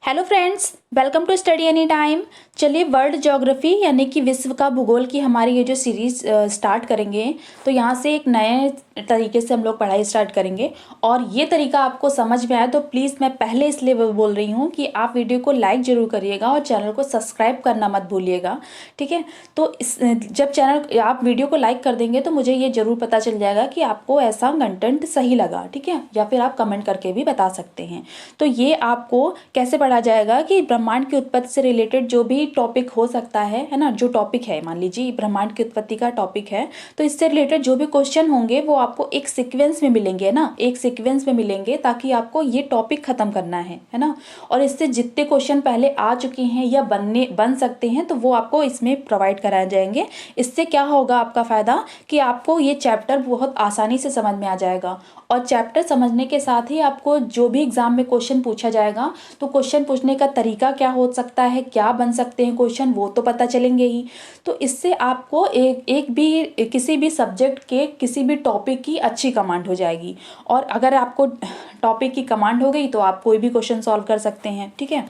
Hello friends, welcome to study any time. चलिए world geography यानी कि विश्व का भूगोल की हमारी ये जो सीरीज़ स्टार्ट करेंगे, तो यहाँ से एक नए तरीके से हम लोग पढ़ाई स्टार्ट करेंगे। और ये तरीका आपको समझ में आए तो प्लीज़ मैं पहले इसलिए बोल रही हूँ कि आप वीडियो को लाइक ज़रूर करिएगा और चैनल को सब्सक्राइब करना मत भूलिएगा, ठीक है। तो जब चैनल आप वीडियो को लाइक कर देंगे तो मुझे ये ज़रूर पता चल जाएगा कि आपको ऐसा कंटेंट सही लगा, ठीक है। या फिर आप कमेंट करके भी बता सकते हैं। तो ये आपको कैसे पढ़ा जाएगा कि ब्रह्मांड की उत्पत्ति से रिलेटेड जो भी टॉपिक हो सकता है ना, जो टॉपिक है, मान लीजिए ब्रह्मांड की उत्पत्ति का टॉपिक है, तो इससे रिलेटेड जो भी क्वेश्चन होंगे वो आपको एक सीक्वेंस में मिलेंगे ना, एक सीक्वेंस में मिलेंगे ताकि आपको ये टॉपिक खत्म करना है ना। और इससे जितने क्वेश्चन पहले आ चुके हैं या बन सकते हैं तो वो आपको इसमें प्रोवाइड कराए जाएंगे। इससे क्या होगा आपका फायदा कि आपको ये चैप्टर बहुत आसानी से समझ में आ जाएगा। और चैप्टर समझने के साथ ही आपको जो भी एग्जाम में क्वेश्चन पूछा जाएगा तो क्वेश्चन पूछने का तरीका क्या हो सकता है, क्या बन सकते हैं क्वेश्चन, वो तो पता चलेंगे ही। तो इससे आपको एक भी किसी भी सब्जेक्ट के किसी भी टॉपिक की अच्छी कमांड हो जाएगी। और अगर आपको टॉपिक की कमांड हो गई तो आप कोई भी क्वेश्चन सॉल्व कर सकते हैं, ठीक है।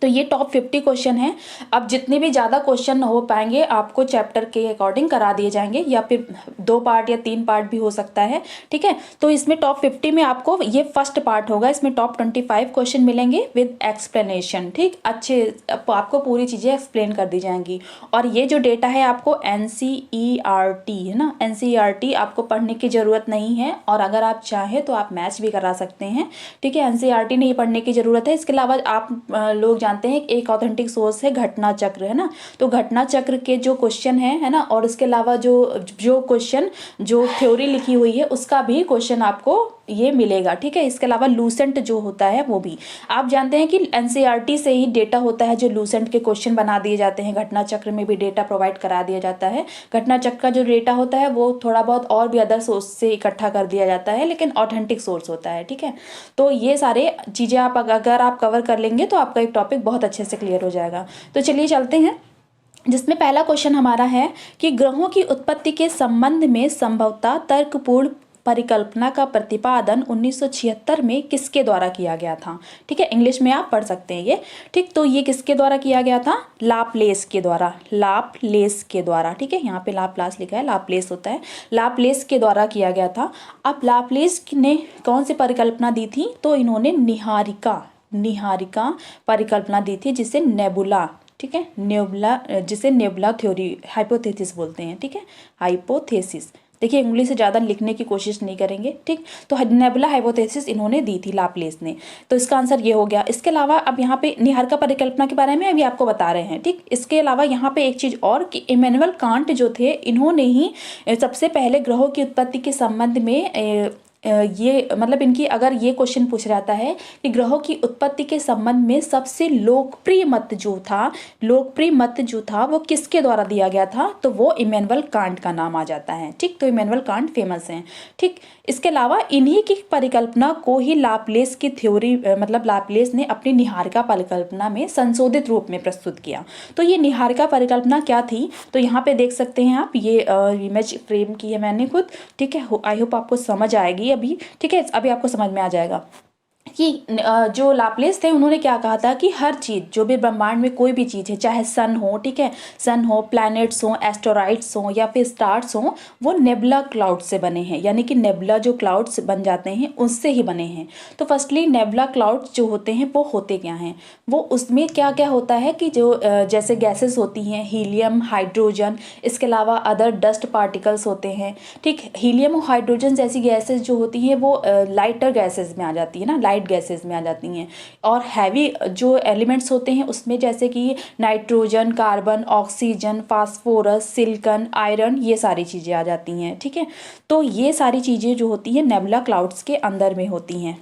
तो ये टॉप 50 क्वेश्चन हैं। अब जितने भी ज़्यादा क्वेश्चन हो पाएंगे आपको चैप्टर के अकॉर्डिंग करा दिए जाएंगे, या फिर 2 पार्ट या 3 पार्ट भी हो सकता है, ठीक है। तो इसमें टॉप 50 में आपको ये फर्स्ट पार्ट होगा, इसमें टॉप 25 क्वेश्चन मिलेंगे विद एक्सप्लेनेशन, ठीक। अच्छे आपको पूरी चीज़ें एक्सप्लेन कर दी जाएंगी। और ये जो डेटा है आपको NCERT है ना, NCERT आपको पढ़ने की ज़रूरत नहीं है। और अगर आप चाहें तो आप मैच भी करा सकते हैं, ठीक है। NCERT नहीं पढ़ने की ज़रूरत है। इसके अलावा आप लोग जानते हैं एक ऑथेंटिक सोर्स है घटना चक्र, है ना। तो घटना चक्र के जो क्वेश्चन है ना, और इसके अलावा जो क्वेश्चन जो थ्योरी लिखी हुई है उसका भी क्वेश्चन आपको ये मिलेगा, ठीक है। इसके अलावा लूसेंट जो होता है वो भी आप जानते हैं कि NCERT से ही डेटा होता है जो लूसेंट के क्वेश्चन बना दिए जाते हैं। घटना चक्र में भी डेटा प्रोवाइड करा दिया जाता है। घटना चक्र का जो डेटा होता है वो थोड़ा बहुत और भी अदर सोर्स से इकट्ठा कर दिया जाता है, लेकिन ऑथेंटिक सोर्स होता है, ठीक है। तो ये सारे चीज़ें आप अगर आप कवर कर लेंगे तो आपका एक टॉपिक बहुत अच्छे से क्लियर हो जाएगा। तो चलिए चलते हैं, जिसमें पहला क्वेश्चन हमारा है कि ग्रहों की उत्पत्ति के संबंध में संभवतः तर्कपूर्ण परिकल्पना का प्रतिपादन 1976 में किसके द्वारा किया गया था, ठीक है। इंग्लिश में आप पढ़ सकते हैं ये, ठीक। तो ये किसके द्वारा किया गया था? लाप्लेस के द्वारा, लाप्लेस के द्वारा, ठीक है। यहाँ पे लाप्लास लिखा है, लाप्लेस होता है, लाप्लेस के द्वारा किया गया था। अब लाप्लेस ने कौन सी परिकल्पना दी थी? तो इन्होंने निहारिका परिकल्पना दी थी, जिसे नेबुला, ठीक है, नेबुला, जिसे नेबुला थ्योरी, हाइपोथेसिस बोलते हैं, ठीक है, हाइपोथेसिस। देखिए इंग्लिश से ज़्यादा लिखने की कोशिश नहीं करेंगे, ठीक। तो नेबुला हाइपोथेसिस इन्होंने दी थी, लाप्लेस ने। तो इसका आंसर ये हो गया। इसके अलावा अब यहाँ पे निहारिका परिकल्पना के बारे में अभी आपको बता रहे हैं, ठीक। इसके अलावा यहाँ पे एक चीज़ और कि इमैनुअल कांट जो थे, इन्होंने ही सबसे पहले ग्रहों की उत्पत्ति के संबंध में ये मतलब इनकी अगर ये क्वेश्चन पूछ जाता है कि ग्रहों की उत्पत्ति के संबंध में सबसे लोकप्रिय मत जो था वो किसके द्वारा दिया गया था, तो वो इमैनुअल कांट का नाम आ जाता है, ठीक। तो इमैनुअल कांट फेमस हैं, ठीक। इसके अलावा इन्हीं की परिकल्पना को ही लाप्लेस की थ्योरी मतलब लाप्लेस ने अपनी निहारिका परिकल्पना में संशोधित रूप में प्रस्तुत किया। तो ये निहारिका परिकल्पना क्या थी? तो यहाँ पे देख सकते हैं आप, ये इमेज फ्रेम की है मैंने खुद, ठीक है। आई होप आपको समझ आएगी अभी, ठीक है। अभी आपको समझ में आ जाएगा कि जो लाप्लेस थे उन्होंने क्या कहा था कि हर चीज़ जो भी ब्रह्मांड में कोई भी चीज़ है, चाहे सन हो, ठीक है, सन हो, प्लैनेट्स हो, एस्टेरॉइड्स हो या फिर स्टार्स हो, वो नेबुला क्लाउड से बने हैं। यानी कि नेबुला जो क्लाउड्स बन जाते हैं उससे ही बने हैं। तो फर्स्टली नेबुला क्लाउड्स जो होते हैं वो होते क्या हैं? वो उसमें क्या क्या होता है कि जो जैसे गैसेस होती हैं, हीलियम, हाइड्रोजन, इसके अलावा अदर डस्ट पार्टिकल्स होते हैं, ठीक। हीलियम और हाइड्रोजन जैसी गैसेस जो होती हैं वो लाइटर गैसेस में आ जाती है ना, लाइट गैसेस में आ जाती हैं। और हैवी जो एलिमेंट्स होते हैं उसमें जैसे कि nitrogen, carbon, oxygen, phosphorus, silicon, iron, ये सारी चीज़ें आ जाती हैं, ठीक है। तो ये सारी चीज़ें जो होती हैं नेबुला क्लाउड्स के अंदर में होती हैं।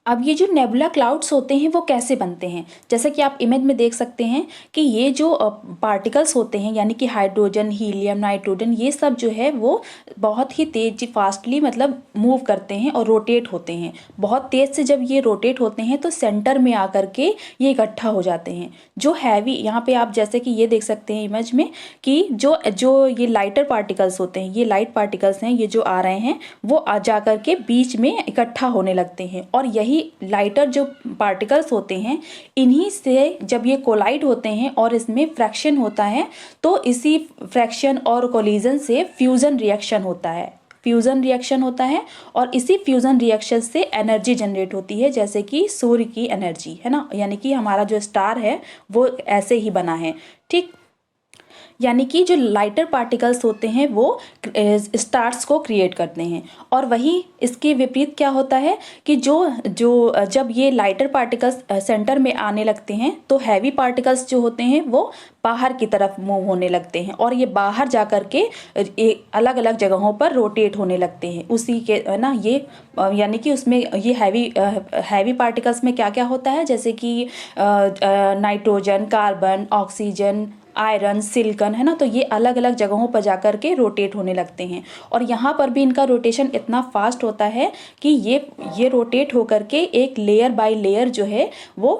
अब ये जो नेबुला क्लाउड्स होते हैं वो कैसे बनते हैं? जैसे कि आप इमेज में देख सकते हैं कि ये जो पार्टिकल्स होते हैं यानी कि हाइड्रोजन, हीलियम, नाइट्रोजन, ये सब जो है वो बहुत ही तेज फास्टली मतलब मूव करते हैं और रोटेट होते हैं। बहुत तेज़ से जब ये रोटेट होते हैं तो सेंटर में आकर के ये इकट्ठा हो जाते हैं। जो हैवी, यहाँ पे आप जैसे कि ये देख सकते हैं इमेज में कि जो जो ये लाइटर पार्टिकल्स होते हैं, ये लाइट पार्टिकल्स हैं, ये जो आ रहे हैं वो आ जा कर के बीच में इकट्ठा होने लगते हैं। और यही यही लाइटर जो पार्टिकल्स होते हैं, इन्हीं से जब ये कोलाइड होते हैं और इसमें फ्रैक्शन होता है, तो इसी फ्रैक्शन और कोलिजन से फ्यूज़न रिएक्शन होता है। फ्यूज़न रिएक्शन होता है और इसी फ्यूज़न रिएक्शन से एनर्जी जनरेट होती है, जैसे कि सूर्य की एनर्जी, है ना। यानी कि हमारा जो स्टार है वो ऐसे ही बना है, ठीक। यानी कि जो लाइटर पार्टिकल्स होते हैं वो स्टार्स को क्रिएट करते हैं। और वही इसके विपरीत क्या होता है कि जो जो जब ये लाइटर पार्टिकल्स सेंटर में आने लगते हैं, तो हैवी पार्टिकल्स जो होते हैं वो बाहर की तरफ मूव होने लगते हैं और ये बाहर जा कर के अलग अलग जगहों पर रोटेट होने लगते हैं। उसी के, है ना, ये यानी कि उसमें ये हैवी पार्टिकल्स में क्या क्या होता है, जैसे कि nitrogen, carbon, oxygen, iron, silicon, है ना। तो ये अलग अलग जगहों पर जाकर के रोटेट होने लगते हैं और यहाँ पर भी इनका रोटेशन इतना फास्ट होता है कि ये रोटेट होकर के एक लेयर बाय लेयर जो है वो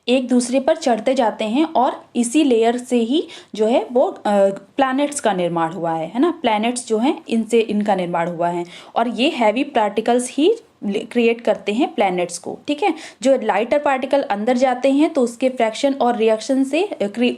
एक दूसरे पर चढ़ते जाते हैं और इसी लेयर से ही जो है वो प्लैनेट्स का निर्माण हुआ है ना। प्लैनेट्स जो हैं इनसे इनका निर्माण हुआ है और ये हैवी पार्टिकल्स ही क्रिएट करते हैं प्लैनेट्स को, ठीक है। जो लाइटर पार्टिकल अंदर जाते हैं तो उसके फ्रैक्शन और रिएक्शन से,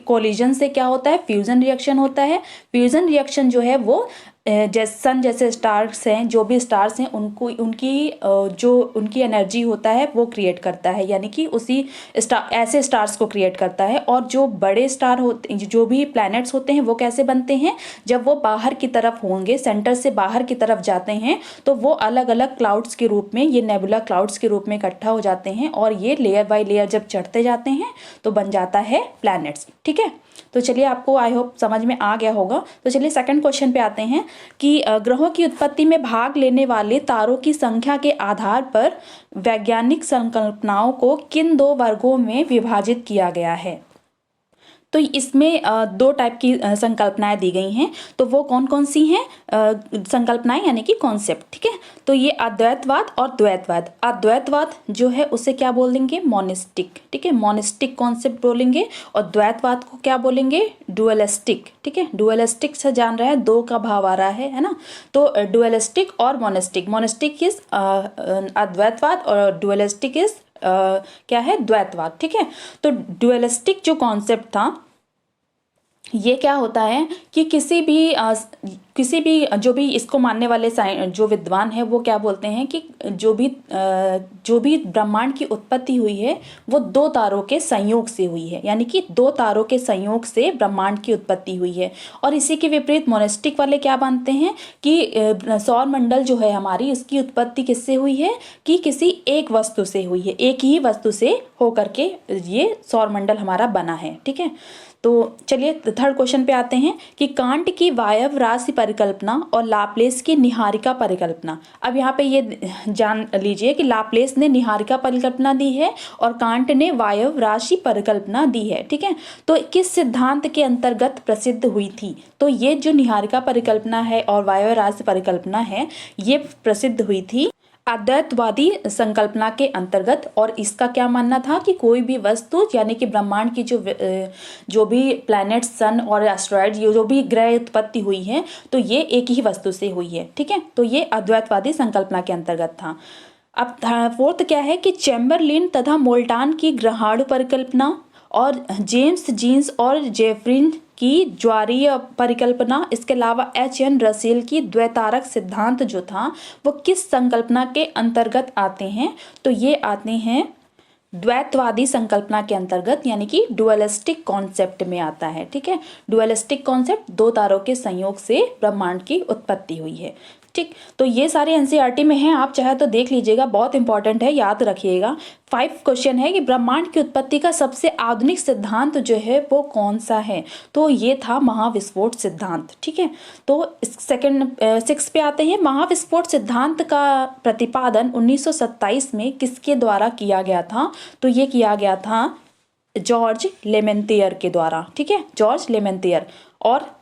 कोलिजन से क्या होता है, फ्यूजन रिएक्शन होता है। फ्यूजन रिएक्शन जो है वो सन जैसे स्टार्स हैं, जो भी स्टार्स हैं उनको उनकी एनर्जी होता है वो क्रिएट करता है, यानी कि उसी ऐसे स्टार्स को क्रिएट करता है। और जो बड़े स्टार होते, जो भी प्लैनेट्स होते हैं वो कैसे बनते हैं, जब वो बाहर की तरफ होंगे, सेंटर से बाहर की तरफ जाते हैं, तो वो अलग अलग क्लाउड्स के रूप में, ये नेबुला क्लाउड्स के रूप में इकट्ठा हो जाते हैं और ये लेयर बाय लेयर जब चढ़ते जाते हैं तो बन जाता है प्लैनेट्स, ठीक है। तो चलिए, आपको आई होप समझ में आ गया होगा। तो चलिए सेकंड क्वेश्चन पे आते हैं कि ग्रहों की उत्पत्ति में भाग लेने वाले तारों की संख्या के आधार पर वैज्ञानिक संकल्पनाओं को किन दो वर्गों में विभाजित किया गया है। तो इसमें दो टाइप की संकल्पनाएं दी गई हैं। तो वो कौन कौन सी हैं संकल्पनाएं, यानी कि कॉन्सेप्ट, ठीक है। तो ये अद्वैतवाद और द्वैतवाद। अद्वैतवाद जो है उसे क्या बोलेंगे, मोनिस्टिक, ठीक है, मोनिस्टिक कॉन्सेप्ट बोलेंगे। और द्वैतवाद को क्या बोलेंगे, डुअलिस्टिक, ठीक है। डुअलिस्टिक से जान रहा है, दो का भाव आ रहा है ना। तो डुअलिस्टिक और मोनिस्टिक, मोनिस्टिक इज अद्वैतवाद और डुअलिस्टिक इज क्या है, द्वैतवाद, ठीक है। तो डुअलिस्टिक जो कॉन्सेप्ट था, ये क्या होता है कि किसी भी जो भी इसको मानने वाले जो विद्वान है वो क्या बोलते हैं कि जो भी ब्रह्मांड की उत्पत्ति हुई है वो दो तारों के संयोग से हुई है, यानी कि दो तारों के संयोग से ब्रह्मांड की उत्पत्ति हुई है। और इसी के विपरीत मोनेस्टिक वाले क्या मानते हैं कि सौर मंडल जो है हमारी, इसकी उत्पत्ति किससे हुई है, कि किसी एक वस्तु से हुई है, एक ही वस्तु से होकर के ये सौर मंडल हमारा बना है, ठीक है। तो चलिए थर्ड क्वेश्चन पे आते हैं कि कांट की वायव राशि परिकल्पना और लाप्लेस की निहारिका परिकल्पना। अब यहाँ पे ये जान लीजिए कि लाप्लेस ने निहारिका परिकल्पना दी है और कांट ने वायव राशि परिकल्पना दी है, ठीक है। तो किस सिद्धांत के अंतर्गत प्रसिद्ध हुई थी। तो ये जो निहारिका परिकल्पना है और वायव राशि परिकल्पना है, ये प्रसिद्ध हुई थी अद्वैतवादी संकल्पना के अंतर्गत। और इसका क्या मानना था कि कोई भी वस्तु, यानी कि ब्रह्मांड की जो भी प्लैनेट, सन और एस्ट्रॉयड, ये जो भी ग्रह उत्पत्ति हुई है, तो ये एक ही वस्तु से हुई है, ठीक है। तो ये अद्वैतवादी संकल्पना के अंतर्गत था। अब फोर्थ क्या है कि चैम्बरलिन तथा मोल्टान की ग्रहाणु परिकल्पना और जेम्स जीन्स और जेफरिन की ज्वारीय परिकल्पना, इसके अलावा H.N. रसेल की द्वैतारक सिद्धांत जो था वो किस संकल्पना के अंतर्गत आते हैं। तो ये आते हैं द्वैतवादी संकल्पना के अंतर्गत, यानी कि डुअलिस्टिक कॉन्सेप्ट में आता है, ठीक है। डुअलिस्टिक कॉन्सेप्ट, दो तारों के संयोग से ब्रह्मांड की उत्पत्ति हुई है, ठीक। तो ये सारे एनसीईआरटी में हैं, आप चाहे तो देख लीजिएगा, बहुत इंपॉर्टेंट है, याद रखिएगा। 5 क्वेश्चन है कि ब्रह्मांड की उत्पत्ति का सबसे आधुनिक सिद्धांत जो है वो कौन सा है। तो ये था महाविस्फोट सिद्धांत, ठीक है। तो 6 पे आते हैं, महाविस्फोट सिद्धांत का प्रतिपादन 1927 में किसके द्वारा किया गया था। तो ये किया गया था जॉर्ज लेमेंतियर के द्वारा, ठीक है, जॉर्ज लेमेंतियर। और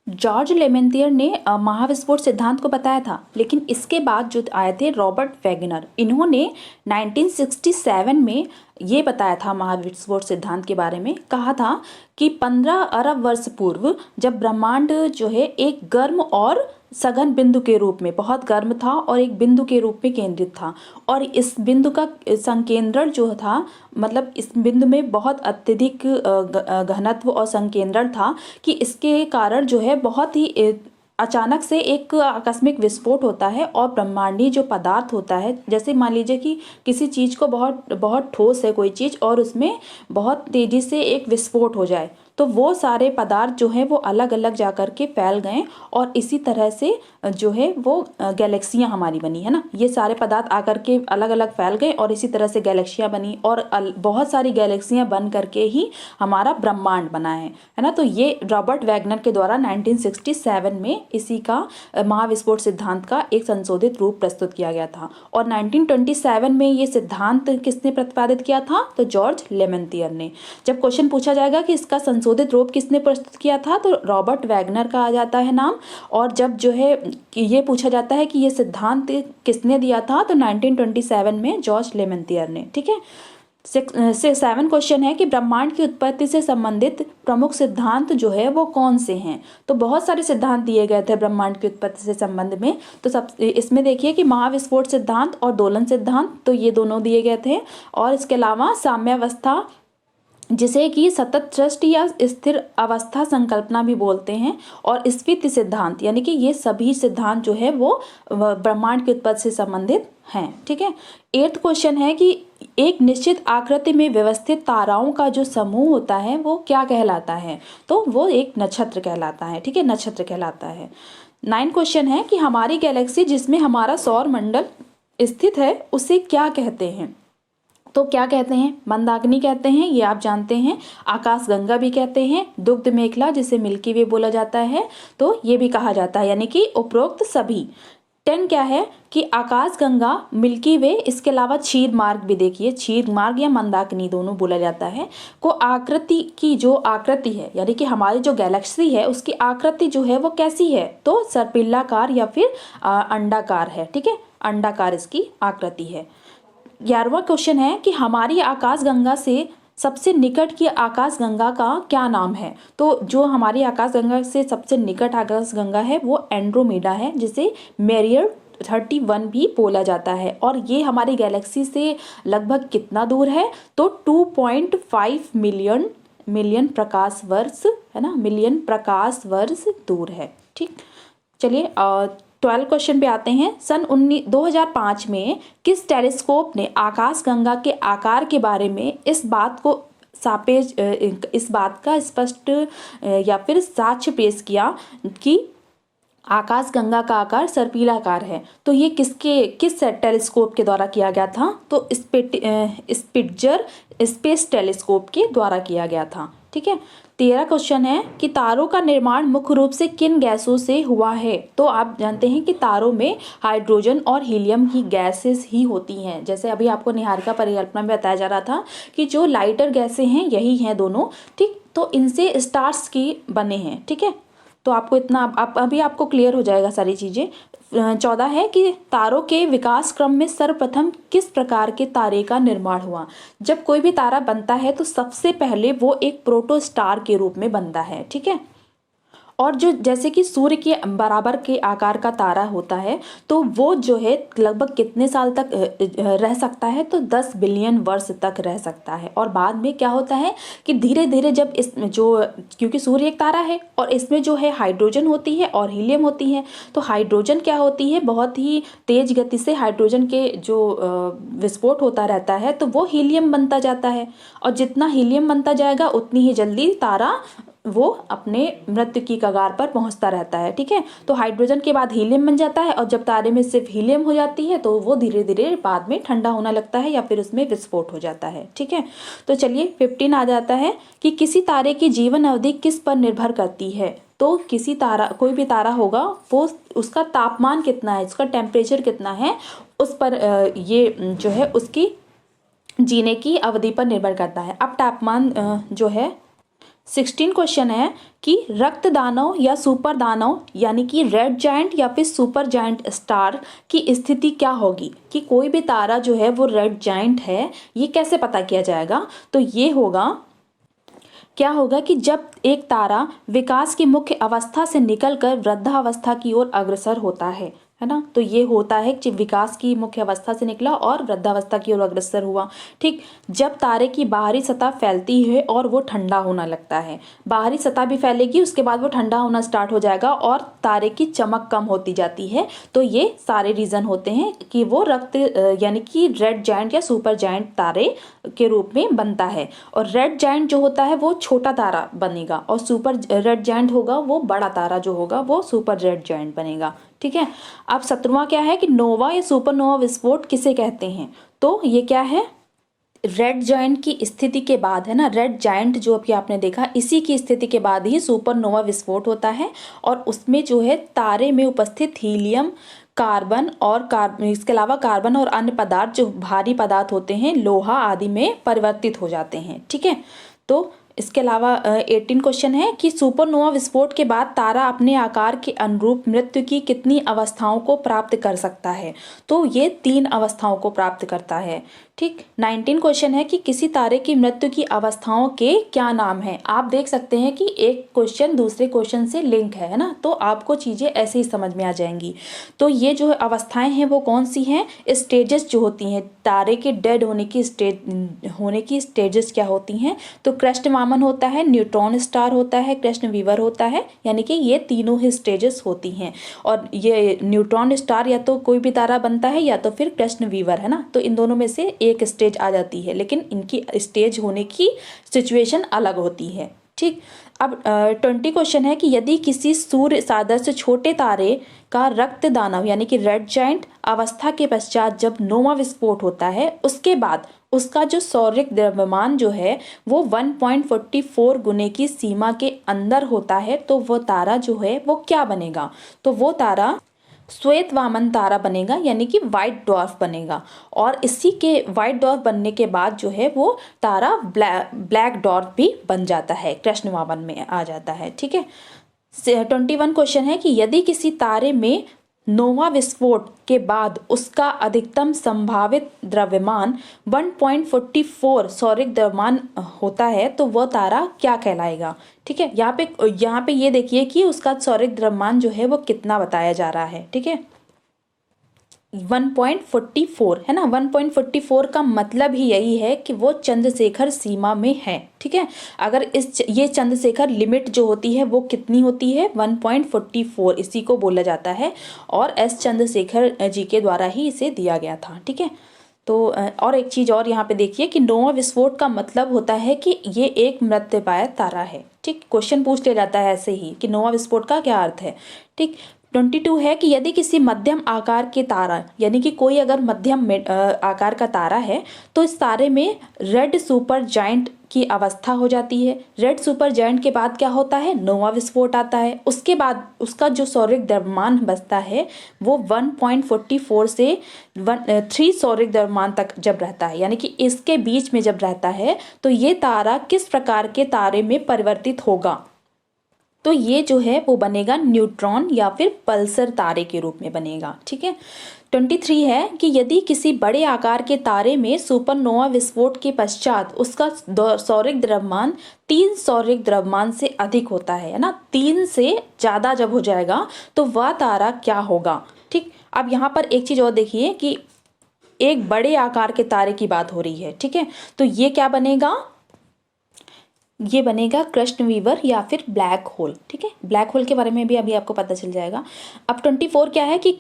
जॉर्ज लेमेंतियर ने महाविस्फोट सिद्धांत को बताया था, लेकिन इसके बाद जो आए थे रॉबर्ट वैगनर, इन्होंने 1967 में ये बताया था महाविस्फोट सिद्धांत के बारे में। कहा था कि 15 अरब वर्ष पूर्व जब ब्रह्मांड जो है एक गर्म और सघन बिंदु के रूप में, बहुत गर्म था और एक बिंदु के रूप में केंद्रित था। और इस बिंदु का संकेंद्रण जो था, मतलब इस बिंदु में बहुत अत्यधिक घनत्व और संकेंद्रण था कि इसके कारण जो है बहुत ही अचानक से एक आकस्मिक विस्फोट होता है और ब्रह्मांडीय जो पदार्थ होता है, जैसे मान लीजिए कि किसी चीज़ को बहुत बहुत ठोस है कोई चीज़ और उसमें बहुत तेज़ी से एक विस्फोट हो जाए, तो वो सारे पदार्थ जो हैं वो अलग अलग जा कर के फैल गए और इसी तरह से जो है वो गैलेक्सियाँ हमारी बनी, है ना। ये सारे पदार्थ आकर के अलग अलग फैल गए और इसी तरह से गैलेक्सियाँ बनी और बहुत सारी गैलेक्सियाँ बन करके ही हमारा ब्रह्मांड बना है ना। तो ये रॉबर्ट वैगनर के द्वारा 1967 में इसी का महाविस्फोट सिद्धांत का एक संशोधित रूप प्रस्तुत किया गया था। और 1927 में ये सिद्धांत किसने प्रतिपादित किया था? तो जॉर्ज लेमेंतियर ने। जब क्वेश्चन पूछा जाएगा कि इसका संशोधित रूप किसने प्रस्तुत किया था, तो रॉबर्ट वैगनर का आ जाता है नाम। और जब जो है ये पूछा जाता है कि ये सिद्धांत किसने दिया था, तो 1927 में जॉर्ज लेमेंतियर ने। ठीक है। 7 क्वेश्चन है कि ब्रह्मांड की उत्पत्ति से संबंधित प्रमुख सिद्धांत जो है वो कौन से हैं। तो बहुत सारे सिद्धांत दिए गए थे ब्रह्मांड की उत्पत्ति से संबंध में। तो सब इसमें देखिए कि महाविस्फोट सिद्धांत और दोलन सिद्धांत, तो ये दोनों दिए गए थे। और इसके अलावा साम्यावस्था, जिसे कि सतत सृष्टि या स्थिर अवस्था संकल्पना भी बोलते हैं, और स्फीति सिद्धांत, यानी कि ये सभी सिद्धांत जो है वो ब्रह्मांड की उत्पत्ति से संबंधित हैं। ठीक है। 8th क्वेश्चन है कि एक निश्चित आकृति में व्यवस्थित ताराओं का जो समूह होता है वो क्या कहलाता है? तो वो एक नक्षत्र कहलाता है। ठीक है, नक्षत्र कहलाता है। 9th क्वेश्चन है कि हमारी गैलेक्सी जिसमें हमारा सौर मंडल स्थित है उसे क्या कहते हैं? तो क्या कहते हैं? मंदाकिनी कहते हैं, ये आप जानते हैं। आकाश गंगा भी कहते हैं। दुग्ध मेखला, जिसे मिल्की वे बोला जाता है, तो ये भी कहा जाता है, यानी कि उपरोक्त सभी। 10 क्या है कि आकाश गंगा, मिल्की वे, इसके अलावा क्षीर मार्ग भी देखिए, क्षीर मार्ग या मंदाकिनी दोनों बोला जाता है, को आकृति की जो आकृति है, यानी कि हमारी जो गैलेक्सी है उसकी आकृति जो है वो कैसी है? तो सर्पिलाकार या फिर अंडाकार है। ठीक है, अंडाकार इसकी आकृति है। 11वां क्वेश्चन है कि हमारी आकाश गंगा से सबसे निकट की आकाश गंगा का क्या नाम है? तो जो हमारी आकाश गंगा से सबसे निकट आकाश गंगा है वो एंड्रोमेडा है, जिसे मेरियर 31 भी बोला जाता है। और ये हमारी गैलेक्सी से लगभग कितना दूर है? तो 2.5 मिलियन प्रकाश वर्ष, है ना, मिलियन प्रकाश वर्ष दूर है। ठीक, चलिए 12 क्वेश्चन पे आते हैं। सन 2005 में किस टेलीस्कोप ने आकाश गंगा के आकार के बारे में इस बात का स्पष्ट या फिर साक्ष्य पेश किया कि आकाश गंगा का आकार सर्पिलाकार है? तो ये किस टेलीस्कोप के द्वारा किया गया था? तो स्पिट्जर स्पेस टेलीस्कोप के द्वारा किया गया था। ठीक है। 13 क्वेश्चन है कि तारों का निर्माण मुख्य रूप से किन गैसों से हुआ है? तो आप जानते हैं कि तारों में हाइड्रोजन और हीलियम की गैसेस ही होती हैं। जैसे अभी आपको निहारिका परिकल्पना में बताया जा रहा था कि जो लाइटर गैसें हैं यही हैं दोनों। ठीक, तो इनसे स्टार्स की बने हैं। ठीक है, तो आपको इतना अभी आपको क्लियर हो जाएगा सारी चीज़ें। 14 है कि तारों के विकास क्रम में सर्वप्रथम किस प्रकार के तारे का निर्माण हुआ? जब कोई भी तारा बनता है तो सबसे पहले वो एक प्रोटोस्टार के रूप में बनता है। ठीक है, और जो जैसे कि सूर्य के बराबर के आकार का तारा होता है तो वो जो है लगभग कितने साल तक रह सकता है? तो 10 बिलियन वर्ष तक रह सकता है। और बाद में क्या होता है कि धीरे धीरे जब क्योंकि सूर्य एक तारा है और इसमें जो है हाइड्रोजन होती है और हीलियम होती है, तो हाइड्रोजन क्या होती है, बहुत ही तेज गति से हाइड्रोजन के जो विस्फोट होता रहता है तो वो हीलियम बनता जाता है, और जितना हीलियम बनता जाएगा उतनी ही जल्दी तारा वो अपने मृत्यु की कगार पर पहुंचता रहता है। ठीक है, तो हाइड्रोजन के बाद हीलियम बन जाता है और जब तारे में सिर्फ हीलियम हो जाती है तो वो धीरे धीरे बाद में ठंडा होने लगता है या फिर उसमें विस्फोट हो जाता है। ठीक है, तो चलिए 15 आ जाता है कि किसी तारे की जीवन अवधि किस पर निर्भर करती है? तो कोई भी तारा होगा वो उसका तापमान कितना है, उसका टेम्परेचर कितना है, उस पर ये जो है उसकी जीने की अवधि पर निर्भर करता है। अब तापमान जो है 16 क्वेश्चन है कि रक्त दानव या सुपर दानव, यानी कि रेड जायंट या फिर सुपर जायंट स्टार की स्थिति क्या होगी? कि कोई भी तारा जो है वो रेड जायंट है, ये कैसे पता किया जाएगा? तो ये होगा क्या होगा कि जब एक तारा विकास की मुख्य अवस्था से निकलकर वृद्धावस्था की ओर अग्रसर होता है ना, तो ये होता है कि विकास की मुख्य अवस्था से निकला और वृद्धावस्था की ओर अग्रसर हुआ। ठीक, जब तारे की बाहरी सतह फैलती है और वो ठंडा होना लगता है, बाहरी सतह भी फैलेगी, उसके बाद वो ठंडा होना स्टार्ट हो जाएगा और तारे की चमक कम होती जाती है। तो ये सारे रीजन होते हैं कि वो रक्त यानी कि रेड जायंट या सुपर जायंट तारे के रूप में बनता है। और रेड जायंट जो होता है वो छोटा तारा बनेगा और सुपर रेड जायंट होगा वो बड़ा तारा जो होगा वो सुपर रेड जायंट बनेगा। ठीक है, अब 17वां क्या है कि नोवा या सुपरनोवा विस्फोट किसे कहते हैं? तो ये क्या है, रेड जायंट की स्थिति के बाद, है ना, रेड जायंट जो अभी आपने देखा इसी की स्थिति के बाद ही सुपरनोवा विस्फोट होता है। और उसमें जो है तारे में उपस्थित हीलियम, कार्बन और इसके अलावा कार्बन और अन्य पदार्थ जो भारी पदार्थ होते हैं, लोहा आदि में परिवर्तित हो जाते हैं। ठीक है, तो इसके अलावा 18 क्वेश्चन है कि सुपरनोवा विस्फोट के बाद तारा अपने आकार के अनुरूप मृत्यु की कितनी अवस्थाओं को प्राप्त कर सकता है? तो ये 3 अवस्थाओं को प्राप्त करता है। ठीक, 19 क्वेश्चन है कि किसी तारे की मृत्यु की अवस्थाओं के क्या नाम है? आप देख सकते हैं कि एक क्वेश्चन दूसरे क्वेश्चन से लिंक है ना, तो आपको चीजें ऐसे ही समझ में आ जाएंगी। तो ये जो अवस्थाएं हैं वो कौन सी हैं? स्टेजेस जो होती हैं तारे के डेड होने की स्टेजेस क्या होती हैं? तो कृष्ण वामन होता है, न्यूट्रॉन स्टार होता है, कृष्ण वीवर होता है, यानी कि ये तीनों ही स्टेजेस होती हैं। और ये न्यूट्रॉन स्टार या तो कोई भी तारा बनता है या तो फिर कृष्ण वीवर, है ना, तो इन दोनों में से एक स्टेज आ जाती है, लेकिन इनकी स्टेज होने की सिचुएशन अलग होती है। ठीक, अब 20 क्वेश्चन है कि यदि किसी सूर्य सादृश छोटे तारे का रक्त दानव यानी कि रेड जायंट अवस्था के पश्चात जब नोवा विस्फोट होता है, उसके बाद उसका जो सौरिक द्रव्यमान जो है वो 1.44 गुने की सीमा के अंदर होता है, तो वो तारा जो है वो क्या बनेगा? तो वो तारा श्वेत वामन तारा बनेगा, यानी कि व्हाइट डॉर्फ बनेगा। और इसी के व्हाइट डॉर्फ बनने के बाद जो है वो तारा ब्लैक डॉर्फ भी बन जाता है, कृष्ण वामन में आ जाता है। ठीक है, 21 क्वेश्चन है कि यदि किसी तारे में नोवा विस्फोट के बाद उसका अधिकतम संभावित द्रव्यमान 1.44 सौरिक द्रव्यमान होता है, तो वह तारा क्या कहलाएगा? ठीक है, यहाँ पे ये देखिए कि उसका सौरिक द्रव्यमान जो है वो कितना बताया जा रहा है। ठीक है, 1.44 है ना, 1.44 का मतलब ही यही है कि वो चंद्रशेखर सीमा में है। ठीक है, अगर ये चंद्रशेखर लिमिट जो होती है वो कितनी होती है? 1.44, इसी को बोला जाता है और एस चंद्रशेखर जी के द्वारा ही इसे दिया गया था। ठीक है, तो और एक चीज और यहाँ पे देखिए कि नोवा विस्फोट का मतलब होता है कि ये एक मृत्यपाय तारा है। ठीक, क्वेश्चन पूछ लिया जाता है ऐसे ही कि नोवा विस्फोट का क्या अर्थ है। ठीक, 22 है कि यदि किसी मध्यम आकार के तारा यानी कि कोई अगर मध्यम आकार का तारा है तो इस तारे में रेड सुपर जायंट की अवस्था हो जाती है। रेड सुपर जायंट के बाद क्या होता है? नोवा विस्फोट आता है। उसके बाद उसका जो सौरिक द्रव्यमान बचता है वो 1.44 से 3 सौरिक द्रव्यमान तक जब रहता है, यानी कि इसके बीच में जब रहता है, तो ये तारा किस प्रकार के तारे में परिवर्तित होगा? तो ये जो है वो बनेगा न्यूट्रॉन या फिर पल्सर तारे के रूप में बनेगा। ठीक है, 23 है कि यदि किसी बड़े आकार के तारे में सुपरनोवा विस्फोट के पश्चात उसका सौरिक द्रव्यमान 3 सौरिक द्रव्यमान से अधिक होता है ना, 3 से ज़्यादा जब हो जाएगा तो वह तारा क्या होगा? ठीक, अब यहाँ पर एक चीज़ और देखिए कि एक बड़े आकार के तारे की बात हो रही है। ठीक है, तो ये क्या बनेगा? ये बनेगा कृष्ण वीवर या फिर ब्लैक होल। ठीक है, ब्लैक होल के बारे में भी अभी आपको पता चल जाएगा। अब 24 क्या है कि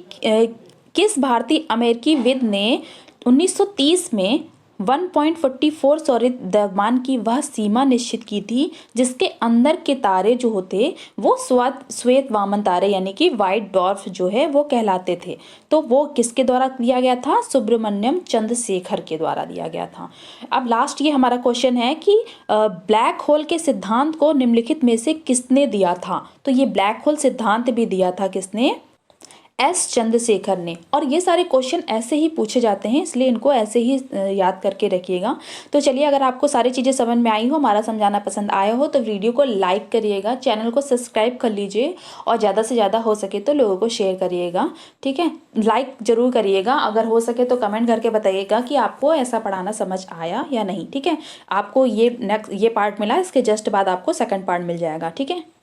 किस भारतीय अमेरिकी विद ने 1930 में 1.44 सौरिक द्रव्यमान की वह सीमा निश्चित की थी जिसके अंदर के तारे जो होते वो श्वेत वामन तारे यानी कि व्हाइट डॉर्फ जो है वो कहलाते थे। तो वो किसके द्वारा दिया गया था? सुब्रमण्यम चंद्रशेखर के द्वारा दिया गया था। अब लास्ट ये हमारा क्वेश्चन है कि ब्लैक होल के सिद्धांत को निम्नलिखित में से किसने दिया था? तो ये ब्लैक होल सिद्धांत भी दिया था किसने? एस चंद्रशेखर ने। और ये सारे क्वेश्चन ऐसे ही पूछे जाते हैं, इसलिए इनको ऐसे ही याद करके रखिएगा। तो चलिए, अगर आपको सारी चीज़ें समझ में आई हो, हमारा समझाना पसंद आया हो, तो वीडियो को लाइक करिएगा, चैनल को सब्सक्राइब कर लीजिए और ज़्यादा से ज़्यादा हो सके तो लोगों को शेयर करिएगा। ठीक है, लाइक ज़रूर करिएगा। अगर हो सके तो कमेंट करके बताइएगा कि आपको ऐसा पढ़ाना समझ आया या नहीं। ठीक है, आपको ये पार्ट मिला, इसके जस्ट बाद आपको सेकंड पार्ट मिल जाएगा। ठीक है।